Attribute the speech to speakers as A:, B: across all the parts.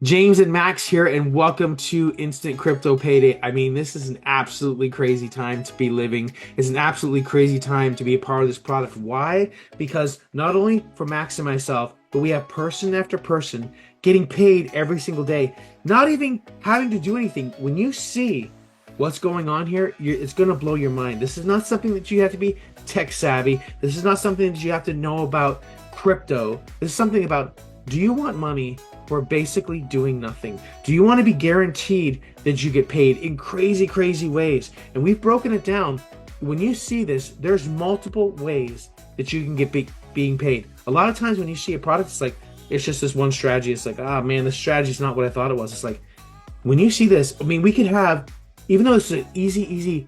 A: James and Max here, and welcome to Instant Crypto Payday. I mean, this is an absolutely crazy time to be living. It's an absolutely crazy time to be a part of this product. Why? Because not only for Max and myself, but we have person after person getting paid every single day, not even having to do anything. When you see what's going on here, it's going to blow your mind. This is not something that you have to be tech savvy. This is not something that you have to know about crypto. This is something about, do you want money for basically doing nothing? Do you want to be guaranteed that you get paid in crazy, crazy ways? And we've broken it down. When you see this, there's multiple ways that you can get being paid. A lot of times when you see a product, it's just this one strategy. It's like, ah, man, the strategy is not what I thought it was. It's like, when you see this, I mean, we could have, even though it's an easy,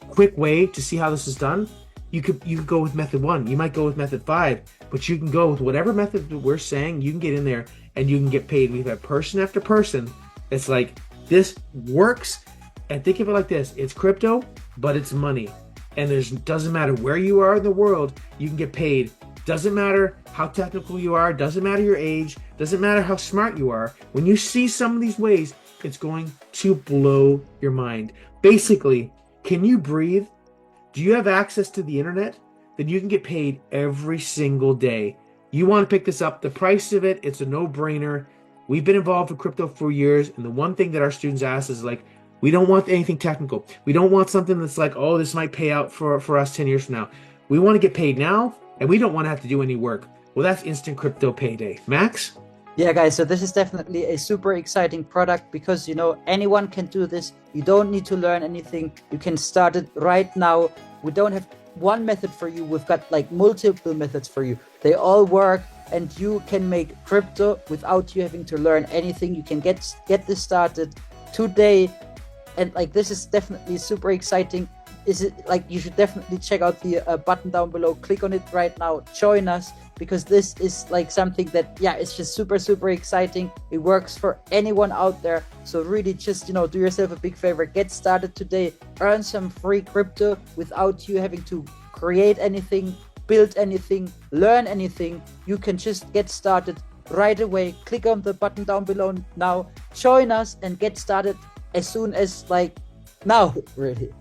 A: quick way to see how this is done, you could go with method 1. You might go with method 5, but you can go with whatever method that we're saying. You can get in there and you can get paid. We've had person after person. It's like, this works. And think of it like this: it's crypto, but it's money. And doesn't matter where you are in the world, you can get paid. Doesn't matter how technical you are, doesn't matter your age, doesn't matter how smart you are. When you see some of these ways, it's going to blow your mind. Basically, can you breathe? Do you have access to the internet? Then you can get paid every single day. You want to pick this up. The price of it, it's a no-brainer. We've been involved with crypto for years, and the one thing that our students ask is like, we don't want anything technical. We don't want something that's like, oh, this might pay out for us 10 years from now. We want to get paid now, and we don't want to have to do any work. Well, that's Instant Crypto Payday. Max?
B: Yeah, guys, so this is definitely a super exciting product because, anyone can do this. You don't need to learn anything. You can start it right now. We don't have one method for you. We've got like multiple methods for you. They all work, and you can make crypto without you having to learn anything. You can get this started today. And like, this is definitely super exciting. Is it like, you should definitely check out the button down below. Click on it right now. Join us, because this is like something that, yeah, it's just super exciting. It works for anyone out there. So really just, do yourself a big favor. Get started today. Earn some free crypto without you having to create anything, build anything, learn anything. You can just get started right away. Click on the button down below now. Join us and get started as soon as, like, now, really.